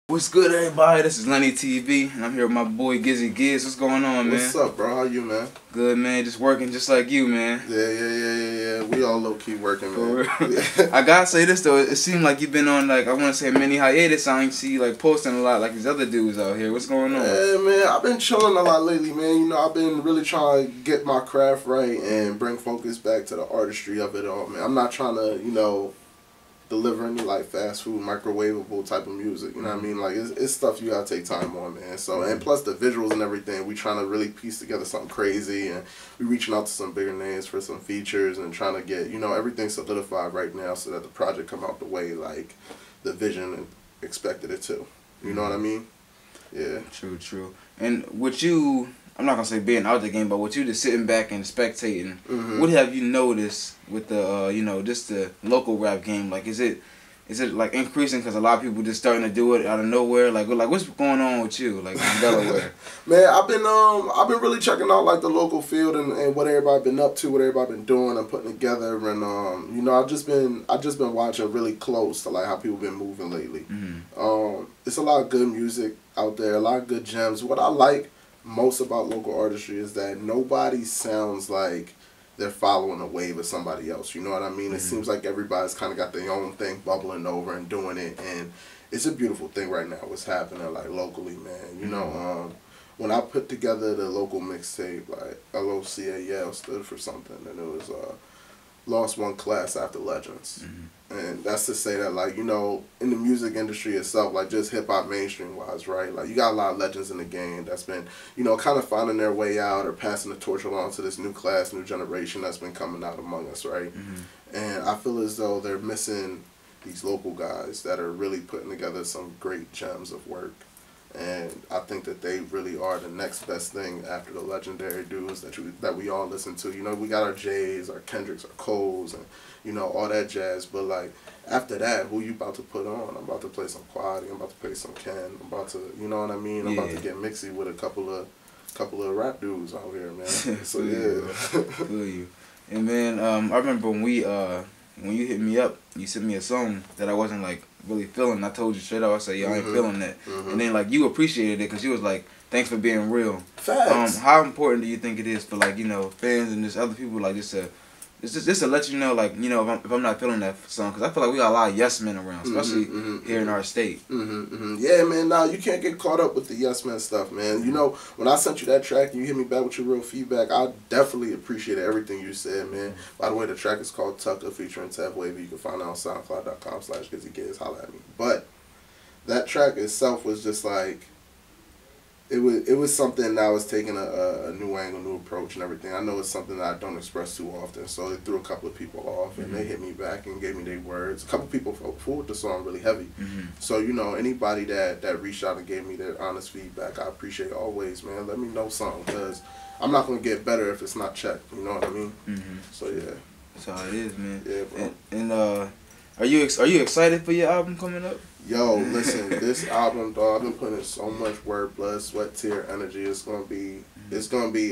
What's good, everybody? This is Lenny TV, and I'm here with my boy Gizzy Giz. What's going on, man? What's up, bro? How you, man? Good, man. Just working just like you, man. Yeah. We all low-key working, man. I gotta say this, though. It seemed like you've been on, like, I want to say a mini hiatus. I ain't see you, like, posting a lot like these other dudes out here. What's going on? Yeah, man. I've been chilling a lot lately, man. You know, I've been really trying to get my craft right and bring focus back to the artistry of it all, man. I'm not trying to, deliver any like fast food, microwavable type of music. You know what I mean? Like it's stuff you gotta take time on, man. So and plus the visuals and everything, we trying to really piece together something crazy, and we reaching out to some bigger names for some features and trying to get everything solidified right now so that the project come out the way like the vision and expected it to. You know what I mean? Yeah. True. And with you, I'm not gonna say being out the game, but with you just sitting back and spectating, what have you noticed with the just the local rap game? Like, is it like increasing because a lot of people just starting to do it out of nowhere? Like what's going on with you, like in Delaware? Man, I've been really checking out like the local field and what everybody been up to, what everybody been doing and putting together, and I've just been watching really close to like how people been moving lately. It's a lot of good music out there, a lot of good gems. What I like most about local artistry is that nobody sounds like they're following a wave of somebody else. You know what I mean? It seems like everybody's kind of got their own thing bubbling over and doing it, and it's a beautiful thing right now what's happening like locally, man. When I put together the local mixtape, like LOCAL stood for something, and it was Lost One Class After Legends. And that's to say that, like, in the music industry itself, like, just hip-hop mainstream-wise, right? Like, you got a lot of legends in the game that's been, kind of finding their way out or passing the torch along to this new class, new generation that's been coming out among us, right? And I feel as though they're missing these local guys that are really putting together some great gems of work. And I think that they really are the next best thing after the legendary dudes that we all listen to. We got our Jays, our Kendricks, our Coles, and all that jazz. But like after that, who you about to put on? I'm about to play some Quality. I'm about to play some Ken. I'm about to, you know what I mean? I'm about to get mixy with a couple of rap dudes out here, man. So yeah. Feel you. And man, I remember when you hit me up, you sent me a song that I wasn't like really feeling. I told you straight up, I said, yo, I ain't feeling that. And then like you appreciated it because you was like, thanks for being real. Facts. How important do you think it is for like fans and just other people like just to let you know, like, if I'm not feeling that song, because I feel like we got a lot of yes men around, especially here in our state. Yeah, man. Nah, you can't get caught up with the yes men stuff, man. When I sent you that track and you hit me back with your real feedback, I definitely appreciated everything you said, man. By the way, the track is called Tucker featuring Tab Wavy. You can find it on SoundCloud.com/GizzyGiz. Holla at me. But that track itself was just like, it was something that was taking a new angle, new approach and everything. I know it's something that I don't express too often, so it threw a couple of people off, and they hit me back and gave me their words. A couple of people felt with the song really heavy. So, anybody that reached out and gave me their honest feedback, I appreciate always, man. Let me know something, because I'm not going to get better if it's not checked, you know what I mean? So, yeah. That's how it is, man. Yeah, bro. And are you excited for your album coming up? Yo, listen, this album, dog, I've been putting in so much work, blood, sweat, tear, energy. It's gonna be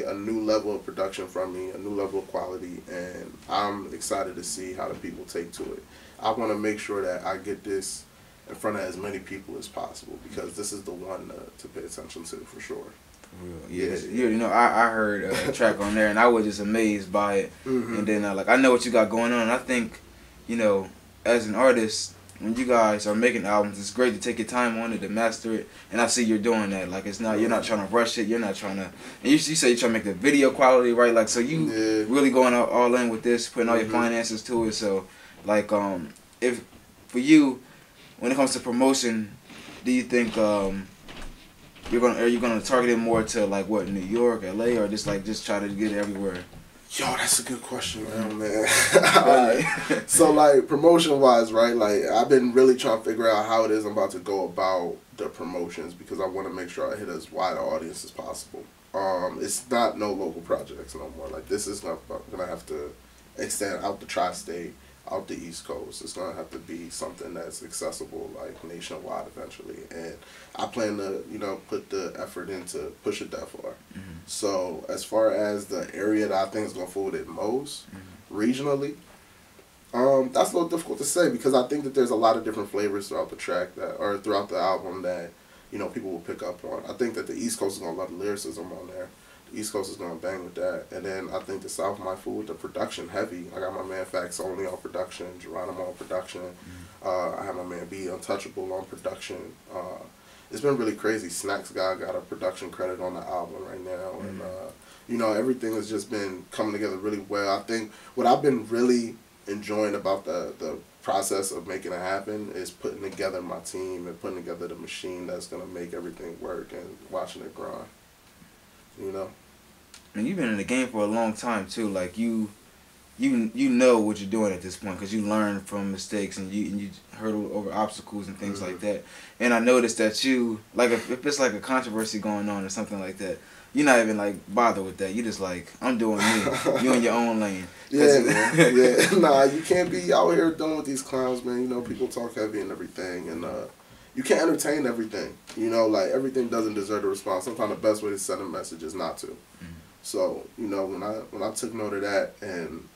a new level of production from me, a new level of quality, and I'm excited to see how the people take to it. I want to make sure that I get this in front of as many people as possible, because this is the one to pay attention to for sure. Yeah. I heard a track on there and I was just amazed by it. And then like I know what you got going on. And I think, as an artist, when you guys are making albums, it's great to take your time on it, to master it, and I see you're doing that. Like, it's not, you're not trying to rush it, you're not trying to, and you say you're trying to make the video quality, right? Like, so you really going all in with this, putting all your finances to it. So, like, if, for you, when it comes to promotion, do you think, are you gonna target it more to, like, what, New York, LA, or just try to get it everywhere? Yo, that's a good question, man. So, like, promotion-wise, right, like, I've been really trying to figure out how it is I'm about to go about the promotions, because I want to make sure I hit as wide an audience as possible. It's not no local projects no more. Like, this is not going to have to extend out the tri-state, out the East Coast. It's going to have to be something that's accessible, like, nationwide eventually. And I plan to, put the effort into push it that far. So as far as the area that I think is going to forward it most, regionally, That's a little difficult to say because I think that there's a lot of different flavors throughout the track or throughout the album that, you know, people will pick up on. I think that the East Coast is gonna love the lyricism on there. The East Coast is gonna bang with that, and then I think the South might fool with the production heavy. I got my man Facts Only on production, Geronimo on production. I have my man B Untouchable on production. It's been really crazy. Snacks Guy got a production credit on the album right now, and you know, everything has just been coming together really well. I think what I've been really enjoying about the process of making it happen is putting together my team and putting together the machine that's gonna make everything work and watching it grind. You know. And you've been in the game for a long time too. Like you know what you're doing at this point because you learn from mistakes and you hurdle over obstacles and things like that. And I noticed that you like if it's like a controversy going on or something like that, you're not even like bothered with that. You just like, I'm doing me. You in your own lane. Yeah, man. Yeah. Nah, you can't be out here dealing with these clowns, man. You know, people talk heavy and everything, and you can't entertain everything. You know, like everything doesn't deserve a response. Sometimes the best way to send a message is not to. So, you know, when I took note of that, and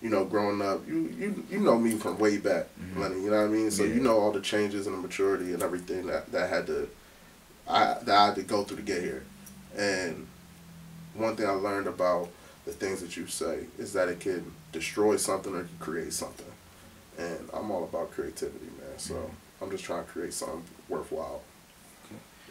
you know, growing up, you know me from way back, Lenny. You know what I mean? So you know all the changes and the maturity and everything that I had to go through to get here. And one thing I learned about the things that you say is that it can destroy something or it can create something. And I'm all about creativity, man. So I'm just trying to create something worthwhile.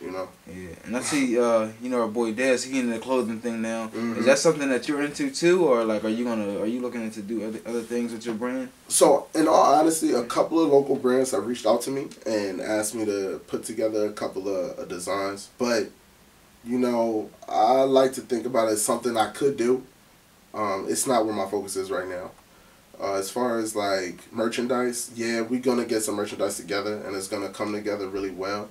You know? Yeah. And I see, you know, our boy Dez, he in the clothing thing now. Is that something that you're into too, or like, are you looking to do other things with your brand? So, in all honesty, a couple of local brands have reached out to me and asked me to put together a couple of designs, but you know, I like to think about it as something I could do. It's not where my focus is right now. As far as like merchandise, yeah, we're gonna get some merchandise together, and it's gonna come together really well.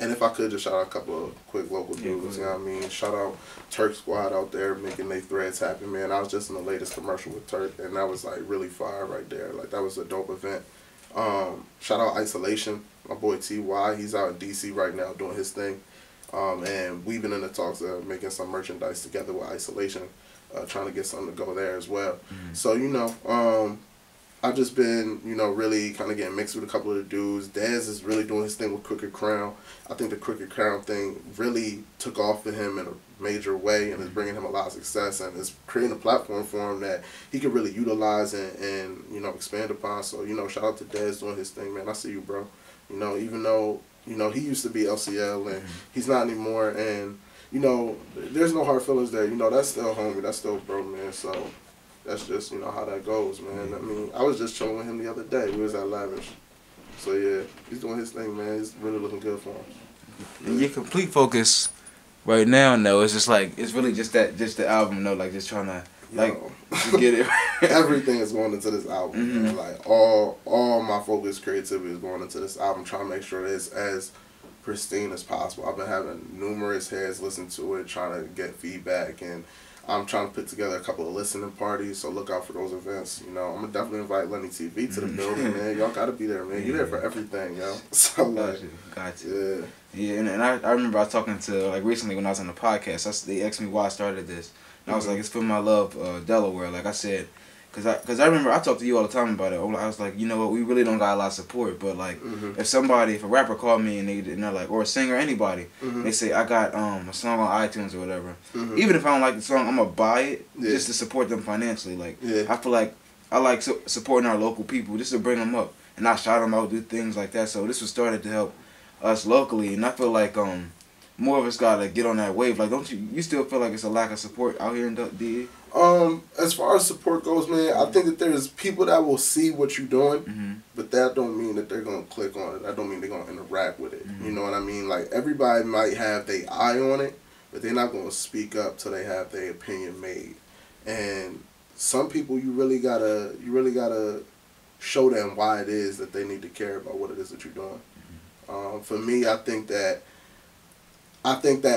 And if I could just shout out a couple of quick local dudes, you know what I mean? Shout out Turk Squad out there making their threads happen, man. I was just in the latest commercial with Turk, and that was like really fire right there. Like that was a dope event. Shout out Isolation, my boy TY. He's out in DC right now doing his thing. And we've been in the talks of making some merchandise together with Isolation, trying to get something to go there as well. So, you know, I've just been, you know, really kind of getting mixed with a couple of the dudes. Daz is really doing his thing with Crooked Crown. I think the Crooked Crown thing really took off for him in a major way and is bringing him a lot of success and is creating a platform for him that he can really utilize and you know, expand upon. So, you know, shout out to Daz doing his thing, man. I see you, bro. You know, even though, you know, he used to be LCL and he's not anymore, and you know, there's no hard feelings there. You know, that's still homie, that's still bro, man. So that's just, you know, how that goes, man. I mean, I was just chilling with him the other day. We was at Lavish. So yeah, he's doing his thing, man. It's really looking good for him. And your complete focus right now, though, is just like, it's really just the album, though, like just trying to like to get it. Everything is going into this album, man. Like all my focus, creativity is going into this album, trying to make sure that it's as pristine as possible. I've been having numerous heads listen to it, trying to get feedback, and I'm trying to put together a couple of listening parties, so look out for those events. You know, I'm gonna definitely invite Lenny TV to the building, man. Y'all gotta be there, man. You're there for everything, yo. So like, got you. Yeah, and I remember I was talking to, like, recently when I was on the podcast, they asked me why I started this. And I was like, it's for my love, Delaware. Like I said, cause I remember I talk to you all the time about it. I was like, you know what, we really don't got a lot of support, but like, if a rapper called me and they're like, or a singer, anybody, they say I got a song on iTunes or whatever. Even if I don't like the song, I'm gonna buy it just to support them financially. Like I feel like I like supporting our local people just to bring them up, and I shout them out, do things like that. So this was started to help us locally, and I feel like more of us gotta get on that wave. Like, don't you still feel like it's a lack of support out here in DE? As far as support goes, man, I think that there's people that will see what you're doing, but that don't mean that they're gonna click on it. That don't mean they're gonna interact with it. You know what I mean? Like, everybody might have their eye on it, but they're not gonna speak up till they have their opinion made. And some people, you really gotta show them why it is that they need to care about what it is that you're doing. For me, I think that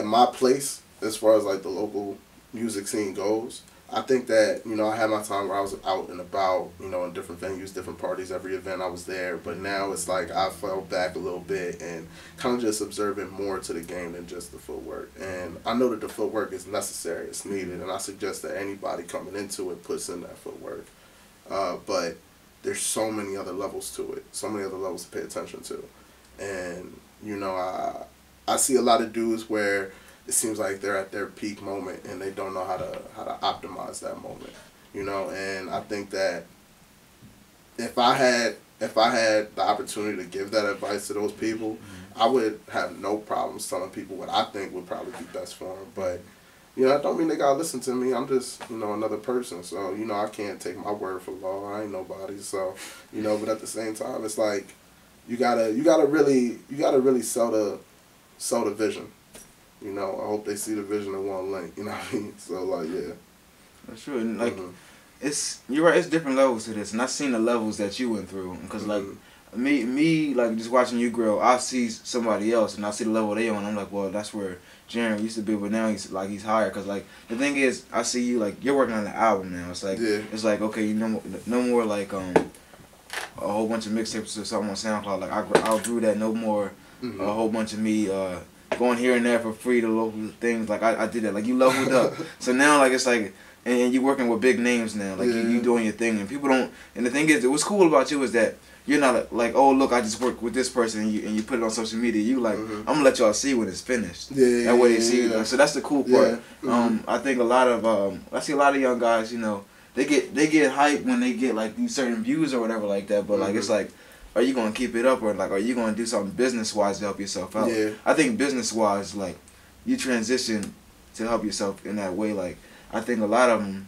my place, as far as like the local music scene goes, I think that, you know, I had my time where I was out and about, you know, in different venues, different parties, every event I was there, but now it's like I fell back a little bit and kind of just observing more to the game than just the footwork. And I know that the footwork is necessary, it's needed, and I suggest that anybody coming into it puts in that footwork. But there's so many other levels to it, so many other levels to pay attention to. And, you know, I see a lot of dudes where it seems like they're at their peak moment and they don't know how to optimize that moment, you know. And I think that if I had the opportunity to give that advice to those people, I would have no problems telling people what I think would probably be best for them. But, you know, that don't mean they gotta listen to me. I'm just, you know, another person. So, you know, I can't take my word for law. I ain't nobody. So, you know, but at the same time, it's like you gotta really sell the vision. You know, I hope they see the vision in one link. You know what I mean? So, like, yeah. That's true. And, like, you're right. It's different levels to this, and I've seen the levels that you went through. Because like me, like just watching you grow, I see somebody else, and I see the level they on. I'm like, well, that's where Jaren used to be, but now he's higher. Cause like the thing is, I see you like you're working on the album now. It's like it's like okay, you know, no more like a whole bunch of mixtapes or something on SoundCloud. Like I outgrew that. No more a whole bunch of me going here and there for free to local things. Like I did that. Like you leveled up. So now like it's like. And you working with big names now, like you doing your thing, and people don't. And the thing is, what's cool about you is that you're not like, oh look, I just work with this person, and you put it on social media. You like, I'm gonna let y'all see when it's finished. That way they see. Like, so that's the cool part. I think a lot of I see a lot of young guys, you know, they get hyped when they get like these certain views or whatever like that. But like it's like, are you gonna keep it up, or like are you gonna do something business wise to help yourself out? I think business wise, like you transition to help yourself in that way, like. I think a lot of them,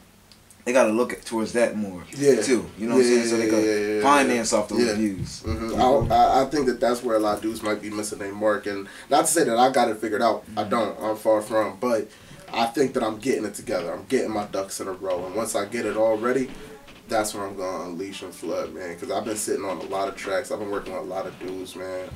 they got to look towards that more, too. You know what I'm saying? So they can finance off those views. I think that's where a lot of dudes might be missing their mark. And not to say that I got it figured out. I don't. I'm far from. But I think that I'm getting it together. I'm getting my ducks in a row. And once I get it all ready, that's when I'm going to unleash and flood, man. Because I've been sitting on a lot of tracks. I've been working with a lot of dudes, man.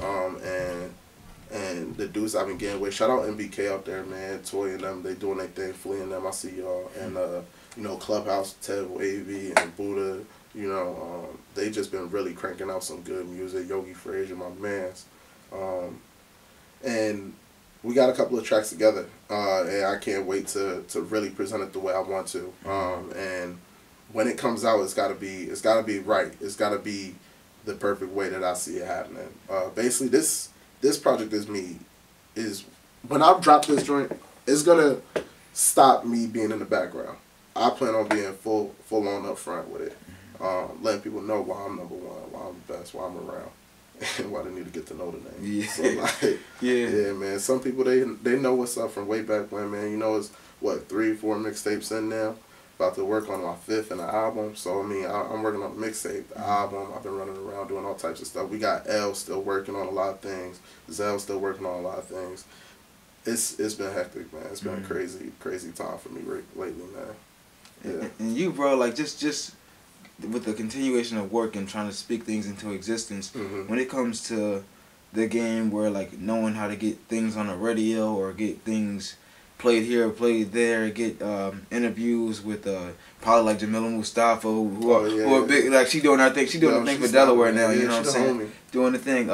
And the dudes I've been getting with, shout out MBK out there, man. Toy and them, they doing their thing. Flea and them, I see y'all. And, you know, Clubhouse, Ted Wavy, and Buddha, you know, they just been really cranking out some good music. Yogi Frazier, my mans. And we got a couple of tracks together. And I can't wait to really present it the way I want to. And when it comes out, it's gotta be right. It's gotta be the perfect way that I see it happening. Basically, this project is when I drop this joint, it's gonna stop me being in the background. I plan on being full on up front with it, letting people know why I'm number one, why I'm the best, why I'm around, and why they need to get to know the name. Yeah. So like, yeah, man. Some people they know what's up from way back when, man. You know, it's what 3-4 mixtapes in now. About to work on my 5th and the album. So, I mean, I'm working on the mixtape, the album. I've been running around doing all types of stuff. We got L still working on a lot of things. Zell still working on a lot of things. It's been hectic, man. It's been a crazy time for me lately, man. Yeah. And you, bro, like, just with the continuation of work and trying to speak things into existence, when it comes to the game where, like, knowing how to get things on the radio or get things played here, played there, get interviews with probably like Jamila Mustafa, who are big. Like she doing her thing. She doing the thing for Delaware now. You know what I'm saying? Doing the thing.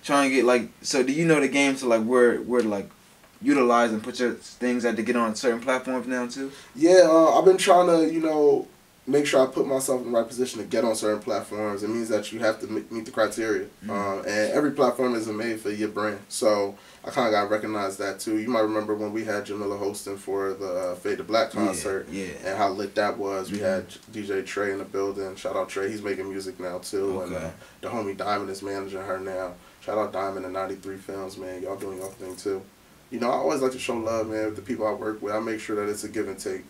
Trying to get like. So do you know the game to like where to like utilize and put your things at to get on certain platforms now too? Yeah, I've been trying to make sure I put myself in the right position to get on certain platforms. It means that you have to meet the criteria, and every platform isn't made for your brand. So I kind of got to recognize that too. You might remember when we had Jamila hosting for the Fade to Black concert, and how lit that was. We had DJ Trey in the building. Shout out Trey, he's making music now too, and the homie Diamond is managing her now. Shout out Diamond and 93 Films, man. Y'all doing your thing too. You know, I always like to show love, man, with the people I work with. I make sure that it's a give and take.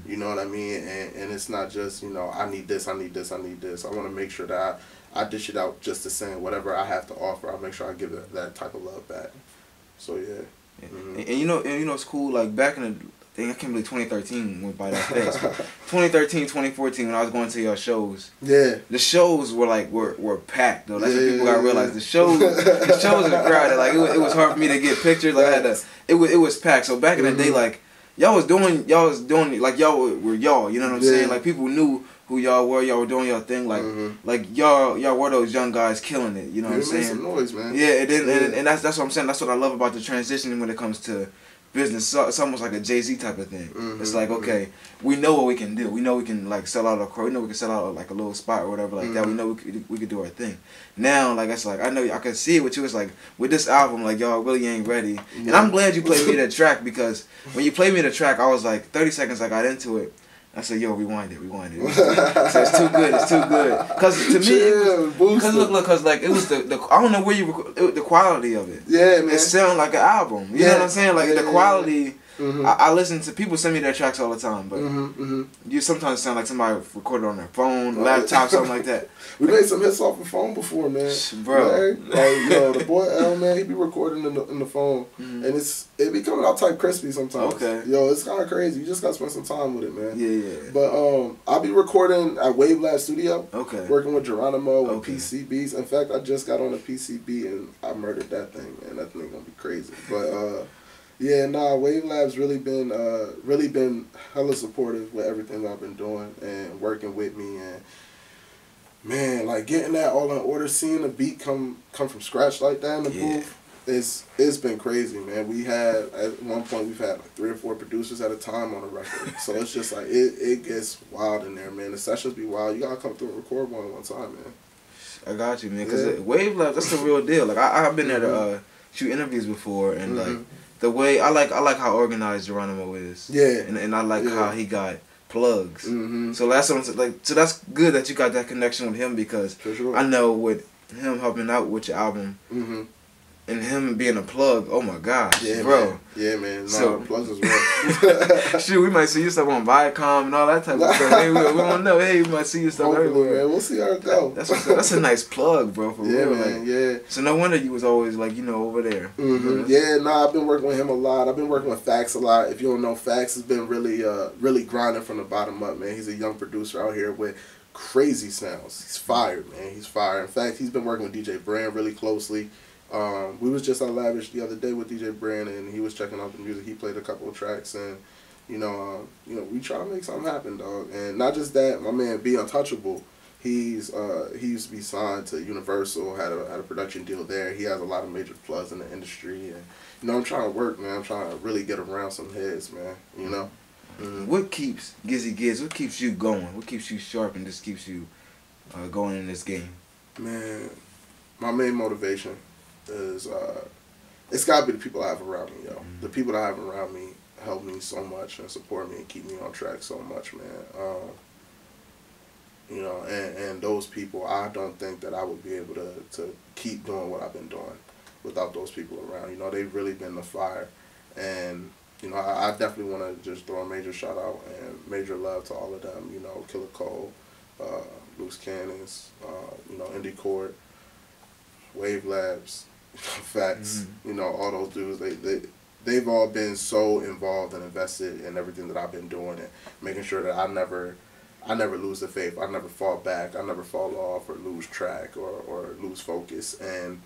You know what I mean? And it's not just, you know, I need this, I need this, I need this. I want to make sure that I dish it out just the same. Whatever I have to offer, I make sure I give that type of love back. So, yeah. And you know it's cool, like back in the, I can't believe 2013 went by that fast. 2013, 2014, when I was going to your shows, the shows were packed though. That's what people gotta realize. The shows are crowded. Like it was hard for me to get pictures. Like I had to, it was packed. So back in the day, like y'all was doing like y'all were y'all. You know what I'm saying? Like people knew who y'all were. Y'all were doing your thing. Like y'all were those young guys killing it. You know what I'm saying? Made some noise, man. Yeah, and that's what I'm saying. That's what I love about the transition when it comes to business. So it's almost like a Jay-Z type of thing. It's like, okay, we know what we can do. We know we can like sell out a crowd. We know we can sell out like a little spot or whatever like that. We know we could do our thing. Now, like it's like I know I can see it with you. It's like with this album, like y'all really ain't ready. And I'm glad you played me that track, because when you played me the track, I was like 30 seconds I got into it. I said, yo, rewind it. So it's too good. It's too good. Because to me, because look, because like it was the I don't know where the quality of it. Yeah, man. It sounded like an album. You know what I'm saying? Like the quality. I listen to people send me their tracks all the time, but you sometimes sound like somebody recorded on their phone, laptop, something like that. We made some hits off the phone before, man. Bro. Like, the boy L, man, he be recording in the phone, and it be coming out type crispy sometimes. Okay. Yo, it's kind of crazy. You just gotta spend some time with it, man. Yeah. But I'll be recording at Wave Lab Studio. Okay. Working with Geronimo and PCBs. In fact, I just got on a PCB and I murdered that thing, man. That thing gonna be crazy. But yeah, nah, Wave Lab's really been hella supportive with everything I've been doing and working with me, and man, like getting that all in order, seeing the beat come from scratch like that in the booth, it's been crazy, man. We had at one point we've had like 3 or 4 producers at a time on a record, so it's just like it gets wild in there, man. The sessions be wild. You gotta come through and record one time, man. I got you, man. Cause Wave Lab, that's the real deal. Like I've been there to shoot interviews before, and like. The way I like how organized Geronimo is. Yeah. And I like how he got plugs. So that's so that's good that you got that connection with him, because I know with him helping out with your album and him being a plug, oh my gosh, bro. Man. Yeah, man. So plugs as well. Shoot, we might see you stuff on Viacom and all that type of stuff. Hey, we don't know. Hey, we might see you stuff everywhere. Man. We'll see how it go. That's a nice plug, bro. For real, man. Like, yeah. So no wonder you was always like over there. Yeah, nah. I've been working with him a lot. I've been working with Fax a lot. If you don't know, Fax has been really grinding from the bottom up, man. He's a young producer out here with crazy sounds. He's fired, man. He's fired. In fact, he's been working with DJ Brand really closely. We was just on Lavish the other day with DJ Brand, and he was checking out the music. He played a couple of tracks, and we try to make something happen, dog. And not just that, my man Be Untouchable, he used to be signed to Universal, had a production deal there. He has a lot of major plugs in the industry, and I'm trying to work, man. I'm trying to really get around some heads, man. What keeps Gizzy Giz? What keeps you going? What keeps you sharp and just keeps you going in this game? Man, my main motivation is it's gotta be the people I have around me, yo. The people that I have around me help me so much and support me and keep me on track so much, man. And those people, I don't think that I would be able to keep doing what I've been doing without those people around. They've really been the fire, and I definitely want to just throw a major shout out and major love to all of them. Killer Cole, Loose Cannons, Indie Court, Wave Labs, Facts, all those dudes, they've all been so involved and invested in everything that I've been doing, and making sure that I never lose the faith. I never fall back. I never fall off or lose track or lose focus. And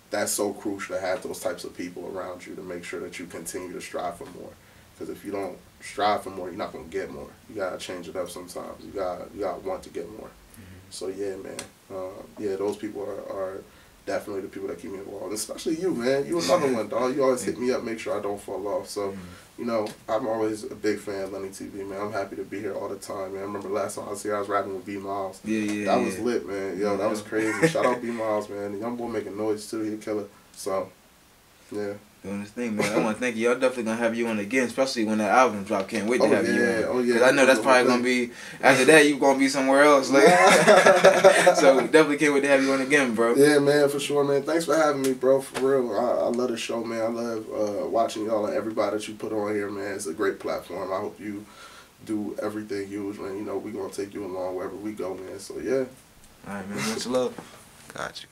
that's so crucial to have those types of people around you to make sure that you continue to strive for more. Because if you don't strive for more, you're not gonna get more. You gotta change it up sometimes. You gotta want to get more. So yeah, man. Those people are definitely the people that keep me involved, especially you, man. You another one, dog. You always hit me up, make sure I don't fall off. So, I'm always a big fan of Lenny TV, man. I'm happy to be here all the time, man. I remember last time I was here, I was rapping with B Miles. That was lit, man. Yo, that was crazy. Shout out B Miles, man. The young boy making noise too. He a killer. So, yeah. Doing this thing, man. I want to thank you. I'm definitely gonna have you on again, especially when that album drop. Can't wait to have you on. Oh yeah. Because I know that's probably gonna be after that. You gonna be somewhere else, like. So definitely can't wait to have you on again, bro. Yeah, man, for sure, man. Thanks for having me, bro. For real, I love the show, man. I love watching y'all and everybody that you put on here, man. It's a great platform. I hope you do everything huge, man. We're gonna take you along wherever we go, man. So yeah. All right, man. Much love. Got you.